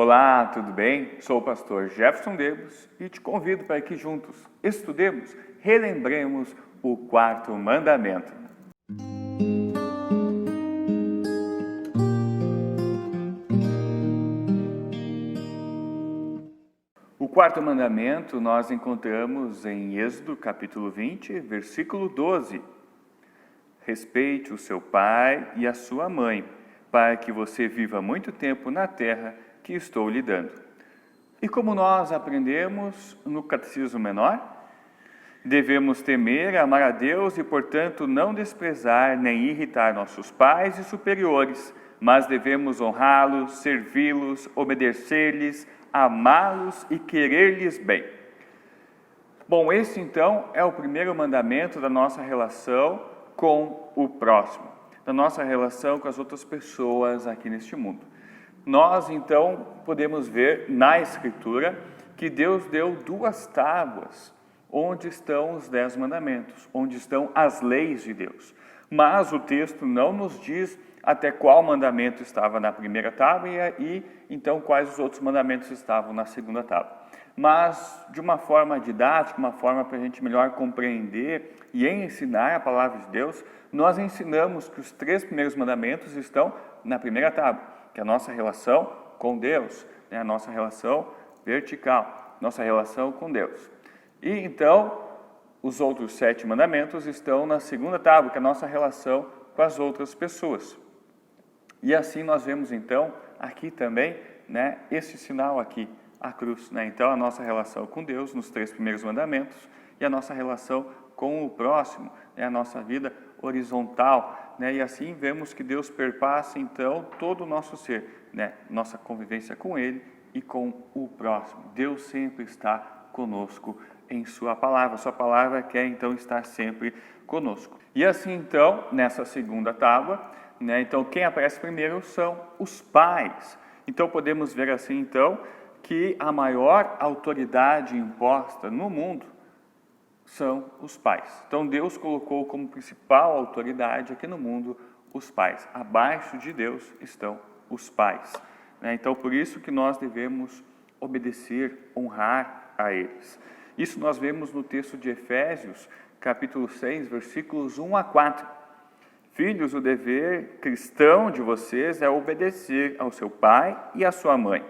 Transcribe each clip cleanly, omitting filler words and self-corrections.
Olá, tudo bem? Sou o pastor Jefferson Debos e te convido para que juntos estudemos, relembremos o quarto mandamento. O quarto mandamento nós encontramos em Êxodo capítulo 20, versículo 12. Respeite o seu pai e a sua mãe, para que você viva muito tempo na terra que estou lhe dando. E como nós aprendemos no Catecismo Menor, devemos temer, amar a Deus e, portanto, não desprezar nem irritar nossos pais e superiores, mas devemos honrá-los, servi-los, obedecer-lhes, amá-los e querer-lhes bem. Bom, esse então é o primeiro mandamento da nossa relação com o próximo, da nossa relação com as outras pessoas aqui neste mundo. Nós então podemos ver na Escritura que Deus deu 2 tábuas, onde estão os 10 mandamentos, onde estão as leis de Deus. Mas o texto não nos diz até qual mandamento estava na primeira tábua e então quais os outros mandamentos estavam na segunda tábua. Mas de uma forma didática, uma forma para a gente melhor compreender e ensinar a palavra de Deus, nós ensinamos que os 3 primeiros mandamentos estão na primeira tábua, que é a nossa relação com Deus, a nossa relação vertical, nossa relação com Deus. E então, os outros 7 mandamentos estão na segunda tábua, que é a nossa relação com as outras pessoas. E assim nós vemos então, aqui também, esse sinal aqui, a cruz. Então, a nossa relação com Deus nos 3 primeiros mandamentos e a nossa relação com o próximo, a nossa vida horizontal. E assim vemos que Deus perpassa então todo o nosso ser, nossa convivência com Ele e com o próximo. Deus sempre está conosco em Sua palavra quer então estar sempre conosco. E assim então, nessa segunda tábua, então quem aparece primeiro são os pais. Então podemos ver assim então que a maior autoridade imposta no mundo são os pais. Então Deus colocou como principal autoridade aqui no mundo os pais. Abaixo de Deus estão os pais. Então por isso que nós devemos obedecer, honrar a eles. Isso nós vemos no texto de Efésios, capítulo 6, versículos 1 a 4. Filhos, o dever cristão de vocês é obedecer ao seu pai e à sua mãe,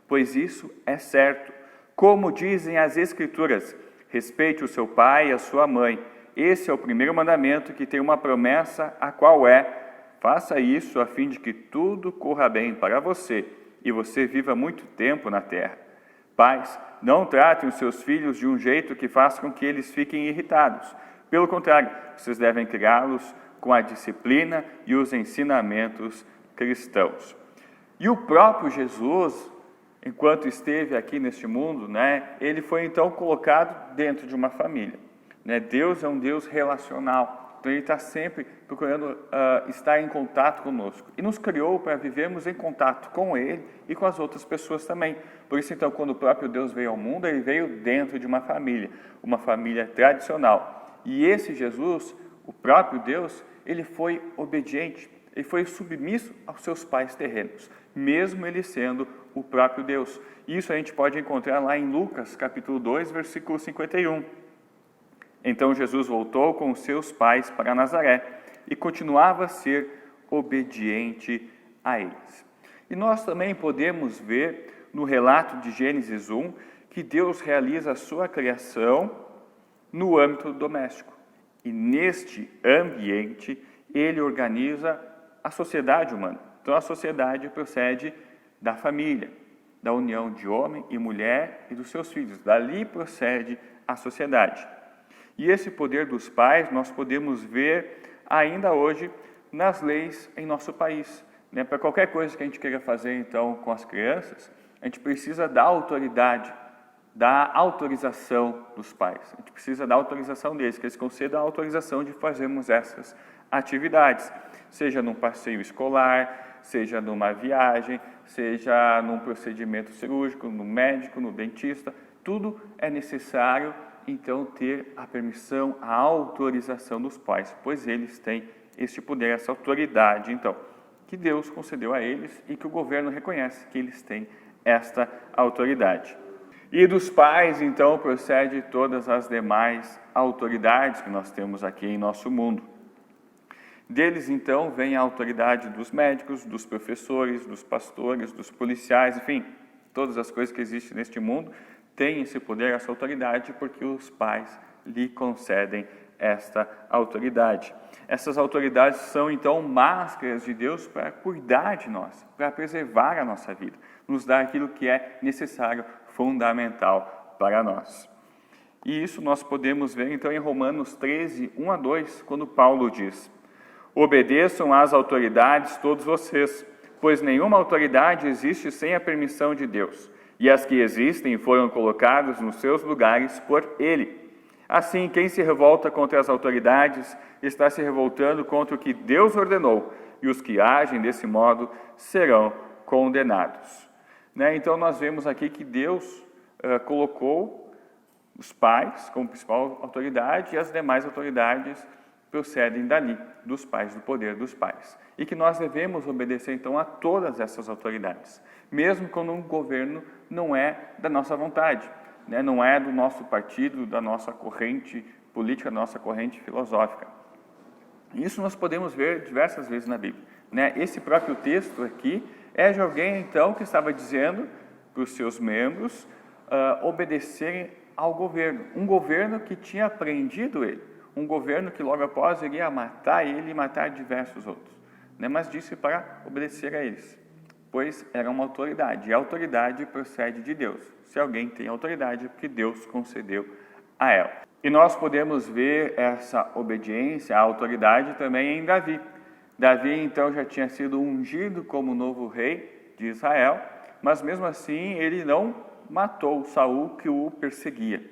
pois isso é certo. Como dizem as Escrituras, respeite o seu pai e a sua mãe. Esse é o primeiro mandamento que tem uma promessa, a qual é: faça isso a fim de que tudo corra bem para você e você viva muito tempo na terra. Pais, não tratem os seus filhos de um jeito que faça com que eles fiquem irritados. Pelo contrário, vocês devem criá-los com a disciplina e os ensinamentos cristãos. E o próprio Jesus, enquanto esteve aqui neste mundo, ele foi então colocado dentro de uma família. Deus é um Deus relacional, então Ele está sempre procurando estar em contato conosco. E nos criou para vivermos em contato com Ele e com as outras pessoas também. Por isso então, quando o próprio Deus veio ao mundo, Ele veio dentro de uma família tradicional. E esse Jesus, o próprio Deus, Ele foi obediente, Ele foi submisso aos seus pais terrenos, mesmo Ele sendo o próprio Deus. Isso a gente pode encontrar lá em Lucas, capítulo 2, versículo 51. Então Jesus voltou com os seus pais para Nazaré e continuava a ser obediente a eles. E nós também podemos ver no relato de Gênesis 1 que Deus realiza a sua criação no âmbito doméstico. E neste ambiente Ele organiza a sociedade humana. Então a sociedade procede da família, da união de homem e mulher e dos seus filhos. Dali procede a sociedade. E esse poder dos pais nós podemos ver ainda hoje nas leis em nosso país. Para qualquer coisa que a gente queira fazer então com as crianças, a gente precisa da autoridade, da autorização dos pais. A gente precisa da autorização deles, que eles concedam a autorização de fazermos essas atividades, seja num passeio escolar, seja numa viagem, seja num procedimento cirúrgico, no médico, no dentista. Tudo é necessário então ter a permissão, a autorização dos pais, pois eles têm este poder, essa autoridade, então, que Deus concedeu a eles e que o governo reconhece que eles têm esta autoridade. E dos pais, então, procede todas as demais autoridades que nós temos aqui em nosso mundo. Deles, então, vem a autoridade dos médicos, dos professores, dos pastores, dos policiais, enfim, todas as coisas que existem neste mundo têm esse poder, essa autoridade, porque os pais lhe concedem esta autoridade. Essas autoridades são, então, máscaras de Deus para cuidar de nós, para preservar a nossa vida, nos dar aquilo que é necessário, fundamental para nós. E isso nós podemos ver, então, em Romanos 13, 1 a 2, quando Paulo diz: obedeçam às autoridades todos vocês, pois nenhuma autoridade existe sem a permissão de Deus, e as que existem foram colocadas nos seus lugares por Ele. Assim, quem se revolta contra as autoridades está se revoltando contra o que Deus ordenou, e os que agem desse modo serão condenados. Então, nós vemos aqui que Deus colocou os pais como principal autoridade, e as demais autoridades procedem dali, dos pais, do poder dos pais. E que nós devemos obedecer, então, a todas essas autoridades, mesmo quando um governo não é da nossa vontade, não é do nosso partido, da nossa corrente política, da nossa corrente filosófica. Isso nós podemos ver diversas vezes na Bíblia. Esse próprio texto aqui é de alguém, então, que estava dizendo para os seus membros obedecerem ao governo. Um governo que tinha prendido ele. Um governo que logo após iria matar ele e matar diversos outros. Mas disse para obedecer a eles, pois era uma autoridade. E a autoridade procede de Deus. Se alguém tem autoridade, é porque Deus concedeu a ela. E nós podemos ver essa obediência, a autoridade também em Davi. Davi, então, já tinha sido ungido como novo rei de Israel, mas mesmo assim ele não matou Saul, que o perseguia.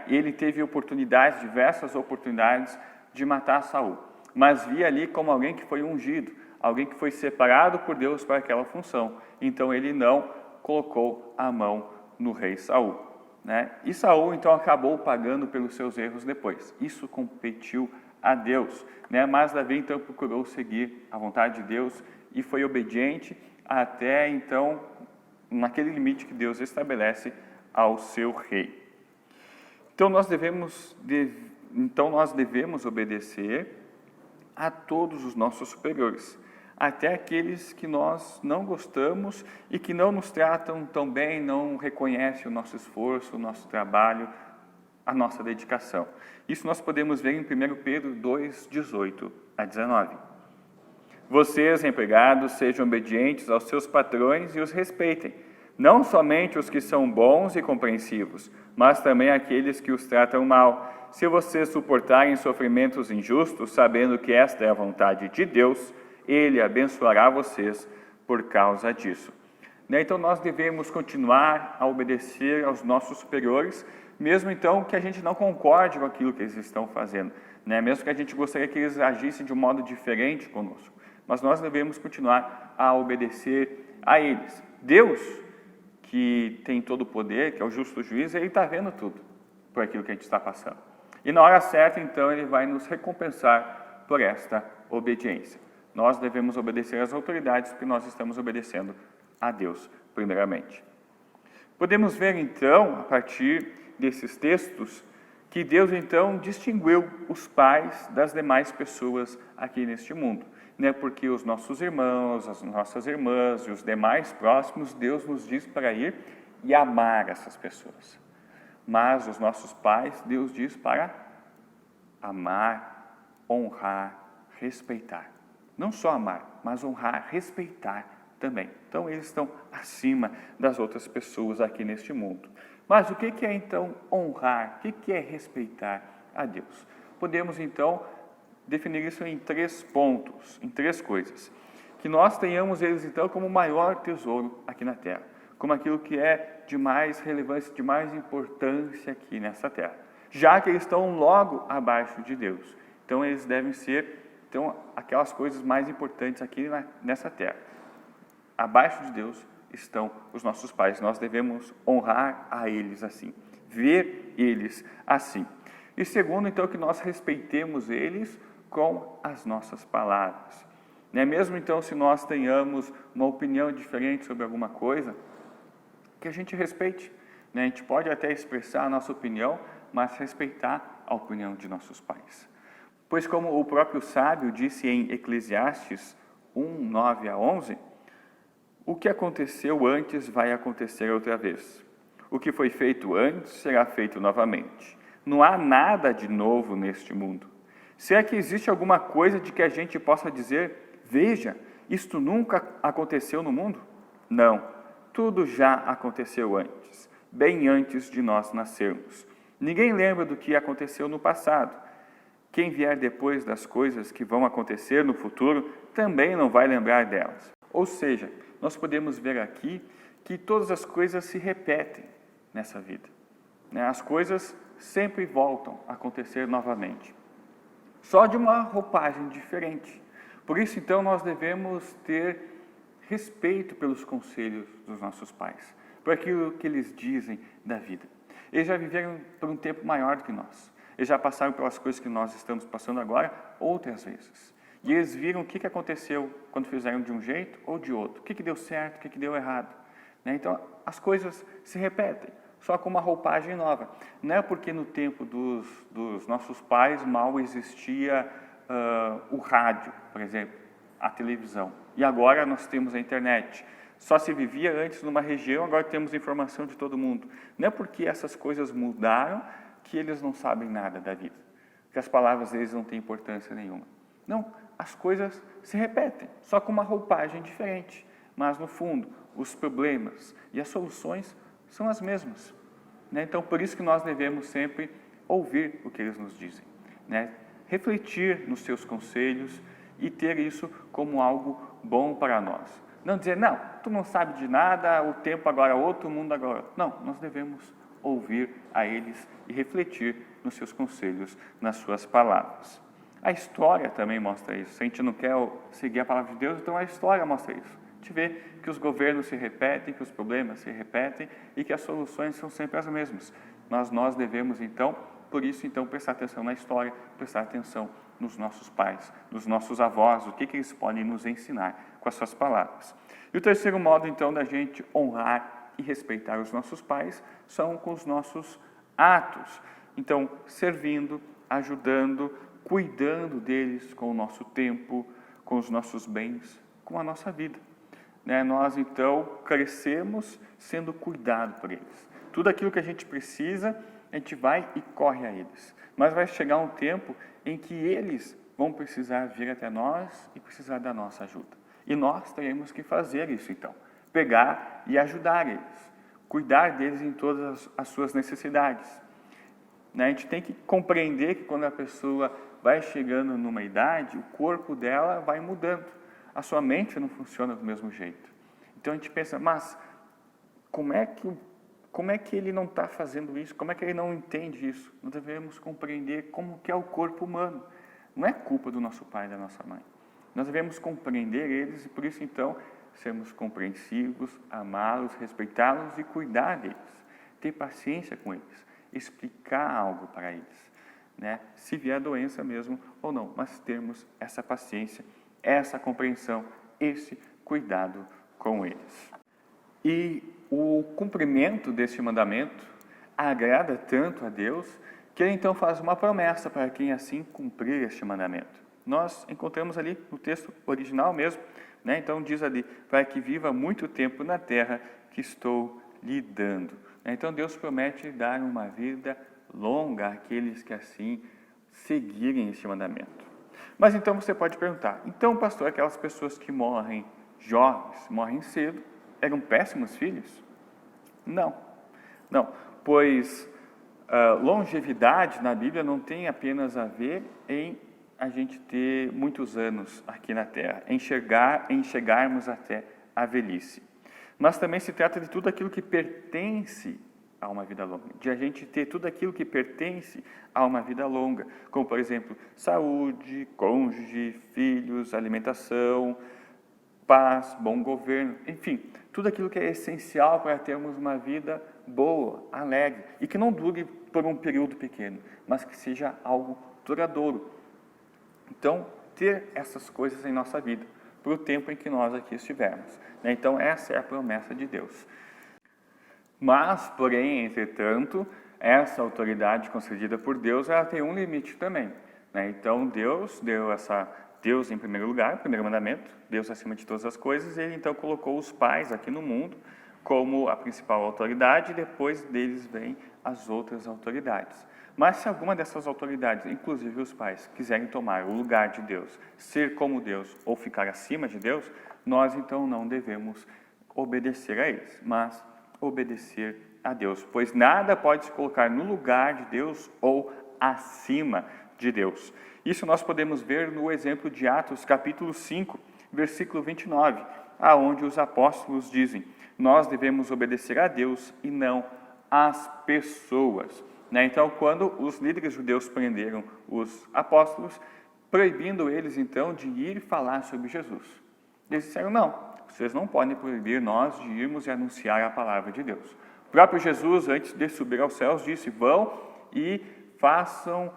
Ele teve oportunidades, diversas oportunidades de matar Saul, mas via ali como alguém que foi ungido, alguém que foi separado por Deus para aquela função. Então ele não colocou a mão no rei Saul. E Saul então acabou pagando pelos seus erros depois. Isso competiu a Deus. Mas Davi então procurou seguir a vontade de Deus e foi obediente até então naquele limite que Deus estabelece ao seu rei. Então nós devemos obedecer a todos os nossos superiores, até aqueles que nós não gostamos e que não nos tratam tão bem, não reconhecem o nosso esforço, o nosso trabalho, a nossa dedicação. Isso nós podemos ver em 1 Pedro 2, 18 a 19. Vocês, empregados, sejam obedientes aos seus patrões e os respeitem, não somente os que são bons e compreensivos, mas também aqueles que os tratam mal. Se vocês suportarem sofrimentos injustos, sabendo que esta é a vontade de Deus, Ele abençoará vocês por causa disso. Então nós devemos continuar a obedecer aos nossos superiores, mesmo então que a gente não concorde com aquilo que eles estão fazendo, mesmo que a gente gostaria que eles agissem de um modo diferente conosco, mas nós devemos continuar a obedecer a eles. Deus, que tem todo o poder, que é o justo juiz, Ele está vendo tudo por aquilo que a gente está passando. E na hora certa, então, Ele vai nos recompensar por esta obediência. Nós devemos obedecer às autoridades porque nós estamos obedecendo a Deus, primeiramente. Podemos ver, então, a partir desses textos, que Deus, então, distinguiu os pais das demais pessoas aqui neste mundo. Porque os nossos irmãos, as nossas irmãs e os demais próximos, Deus nos diz para ir e amar essas pessoas. Mas os nossos pais, Deus diz para amar, honrar, respeitar. Não só amar, mas honrar, respeitar também. Então, eles estão acima das outras pessoas aqui neste mundo. Mas o que é, então, honrar? O que é respeitar a Deus? Podemos, então, definir isso em 3 pontos, em 3 coisas. Que nós tenhamos eles, então, como o maior tesouro aqui na Terra, como aquilo que é de mais relevância, de mais importância aqui nessa Terra, já que eles estão logo abaixo de Deus. Então, eles devem ser, então, aquelas coisas mais importantes aqui nessa Terra. Abaixo de Deus estão os nossos pais. Nós devemos honrar a eles assim, ver eles assim. E segundo, então, que nós respeitemos eles com as nossas palavras. Mesmo então se nós tenhamos uma opinião diferente sobre alguma coisa, que a gente respeite. Né? A gente pode até expressar a nossa opinião, mas respeitar a opinião de nossos pais. Pois como o próprio sábio disse em Eclesiastes 1, 9 a 11, o que aconteceu antes vai acontecer outra vez. O que foi feito antes será feito novamente. Não há nada de novo neste mundo. Se é que existe alguma coisa de que a gente possa dizer, veja, isto nunca aconteceu no mundo? Não, tudo já aconteceu antes, bem antes de nós nascermos. Ninguém lembra do que aconteceu no passado. Quem vier depois das coisas que vão acontecer no futuro também não vai lembrar delas. Ou seja, nós podemos ver aqui que todas as coisas se repetem nessa vida. As coisas sempre voltam a acontecer novamente, só de uma roupagem diferente. Por isso, então, nós devemos ter respeito pelos conselhos dos nossos pais, por aquilo que eles dizem da vida. Eles já viveram por um tempo maior do que nós. Eles já passaram pelas coisas que nós estamos passando agora outras vezes. E eles viram o que aconteceu quando fizeram de um jeito ou de outro. O que deu certo, o que deu errado. Então, as coisas se repetem, só com uma roupagem nova. Não é porque no tempo dos nossos pais mal existia o rádio, por exemplo, a televisão. E agora nós temos a internet. Só se vivia antes numa região, agora temos informação de todo mundo. Não é porque essas coisas mudaram que eles não sabem nada da vida, que as palavras deles não têm importância nenhuma. Não, as coisas se repetem, só com uma roupagem diferente. Mas, no fundo, os problemas e as soluções são as mesmas. Então, por isso que nós devemos sempre ouvir o que eles nos dizem. Refletir nos seus conselhos e ter isso como algo bom para nós. Não dizer, não, tu não sabe de nada, o tempo agora é outro, o mundo agora é outro. Não, nós devemos ouvir a eles e refletir nos seus conselhos, nas suas palavras. A história também mostra isso. Se a gente não quer seguir a palavra de Deus, então a história mostra isso. A gente vê que os governos se repetem, que os problemas se repetem e que as soluções são sempre as mesmas. Mas nós devemos, então, por isso, então, prestar atenção na história, prestar atenção nos nossos pais, nos nossos avós, o que eles podem nos ensinar com as suas palavras. E o terceiro modo, então, da gente honrar e respeitar os nossos pais são com os nossos atos. Então, servindo, ajudando, cuidando deles com o nosso tempo, com os nossos bens, com a nossa vida. Nós, então, crescemos sendo cuidado por eles. Tudo aquilo que a gente precisa, a gente vai e corre a eles. Mas vai chegar um tempo em que eles vão precisar vir até nós e precisar da nossa ajuda. E nós teremos que fazer isso, então. Pegar e ajudar eles. Cuidar deles em todas as suas necessidades. A gente tem que compreender que quando a pessoa vai chegando numa idade, o corpo dela vai mudando. A sua mente não funciona do mesmo jeito. Então a gente pensa, mas como é que ele não está fazendo isso? Como é que ele não entende isso? Nós devemos compreender como que é o corpo humano. Não é culpa do nosso pai e da nossa mãe. Nós devemos compreender eles e por isso então sermos compreensivos, amá-los, respeitá-los e cuidar deles. Ter paciência com eles, explicar algo para eles. Se vier doença mesmo ou não, mas termos essa paciência, essa compreensão, esse cuidado com eles. E o cumprimento deste mandamento agrada tanto a Deus que ele então faz uma promessa para quem assim cumprir este mandamento. Nós encontramos ali no texto original mesmo, então diz ali, para que viva muito tempo na terra que estou lhe dando. Então Deus promete dar uma vida longa àqueles que assim seguirem este mandamento. Mas então você pode perguntar, então pastor, aquelas pessoas que morrem jovens, morrem cedo, eram péssimos filhos? Não, pois longevidade na Bíblia não tem apenas a ver em a gente ter muitos anos aqui na Terra, em chegarmos até a velhice. Mas também se trata de tudo aquilo que pertence a uma vida longa, de a gente ter tudo aquilo que pertence a uma vida longa, como por exemplo, saúde, cônjuge, filhos, alimentação, paz, bom governo, enfim, tudo aquilo que é essencial para termos uma vida boa, alegre, e que não dure por um período pequeno, mas que seja algo duradouro. Então, ter essas coisas em nossa vida, para o tempo em que nós aqui estivermos. Então, essa é a promessa de Deus. Mas, porém, entretanto, essa autoridade concedida por Deus, ela tem um limite também, né? Então, Deus em primeiro lugar, primeiro mandamento, Deus acima de todas as coisas, e Ele então colocou os pais aqui no mundo como a principal autoridade, e depois deles vêm as outras autoridades. Mas se alguma dessas autoridades, inclusive os pais, quiserem tomar o lugar de Deus, ser como Deus ou ficar acima de Deus, nós então não devemos obedecer a eles, mas obedecer a Deus, pois nada pode se colocar no lugar de Deus ou acima de Deus. Isso nós podemos ver no exemplo de Atos, capítulo 5, versículo 29, aonde os apóstolos dizem: nós devemos obedecer a Deus e não às pessoas. Então, quando os líderes judeus prenderam os apóstolos, proibindo eles então de ir falar sobre Jesus, eles disseram: não, vocês não podem proibir nós de irmos e anunciar a palavra de Deus. O próprio Jesus, antes de subir aos céus, disse: vão e façam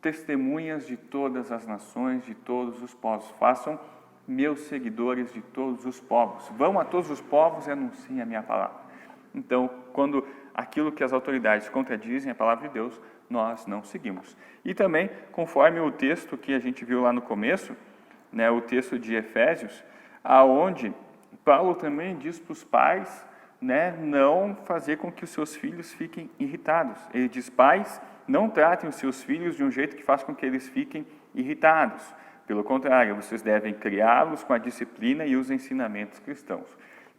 testemunhas de todas as nações, de todos os povos. Façam meus seguidores de todos os povos. Vão a todos os povos e anunciem a minha palavra. Então, quando aquilo que as autoridades contradizem a palavra de Deus, nós não seguimos. E também, conforme o texto que a gente viu lá no começo, né, o texto de Efésios, aonde Paulo também diz para os pais, né, não fazer com que os seus filhos fiquem irritados. Ele diz: pais, não tratem os seus filhos de um jeito que faça com que eles fiquem irritados. Pelo contrário, vocês devem criá-los com a disciplina e os ensinamentos cristãos.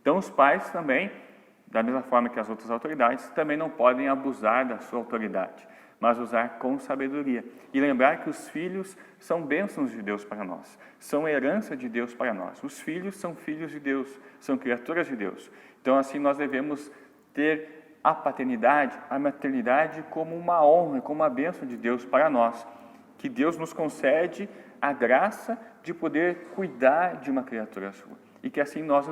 Então, os pais também, da mesma forma que as outras autoridades, também não podem abusar da sua autoridade, mas usar com sabedoria. E lembrar que os filhos são bênçãos de Deus para nós, são herança de Deus para nós. Os filhos são filhos de Deus, são criaturas de Deus. Então, assim, nós devemos ter a paternidade, a maternidade como uma honra, como uma bênção de Deus para nós, que Deus nos concede a graça de poder cuidar de uma criatura sua. E que assim nós,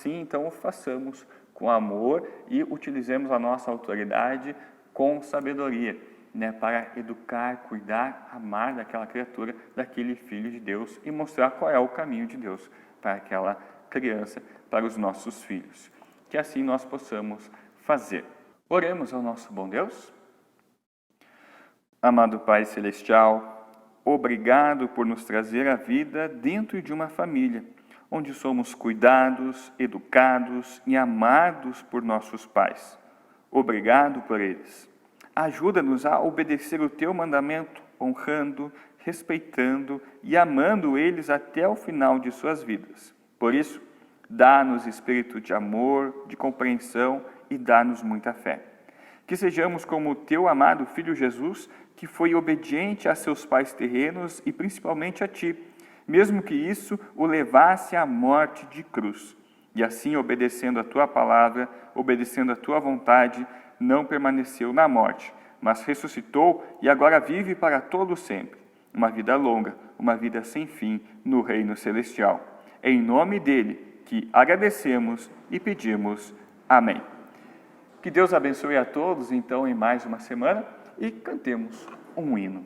então, o façamos com amor e utilizemos a nossa autoridade com sabedoria, né, para educar, cuidar, amar daquela criatura, daquele filho de Deus e mostrar qual é o caminho de Deus para aquela criança, para os nossos filhos. Que assim nós possamos fazer. Oremos ao nosso bom Deus. Amado Pai Celestial, obrigado por nos trazer a vida dentro de uma família, onde somos cuidados, educados e amados por nossos pais. Obrigado por eles. Ajuda-nos a obedecer o Teu mandamento, honrando, respeitando e amando eles até o final de suas vidas. Por isso, dá-nos espírito de amor, de compreensão e dá-nos muita fé. Que sejamos como o Teu amado Filho Jesus, que foi obediente a seus pais terrenos e principalmente a Ti, mesmo que isso o levasse à morte de cruz. E assim, obedecendo a Tua palavra, obedecendo a Tua vontade, não permaneceu na morte, mas ressuscitou e agora vive para todo sempre. Uma vida longa, uma vida sem fim no reino celestial. É em nome dele que agradecemos e pedimos. Amém. Que Deus abençoe a todos, então, em mais uma semana, e cantemos um hino.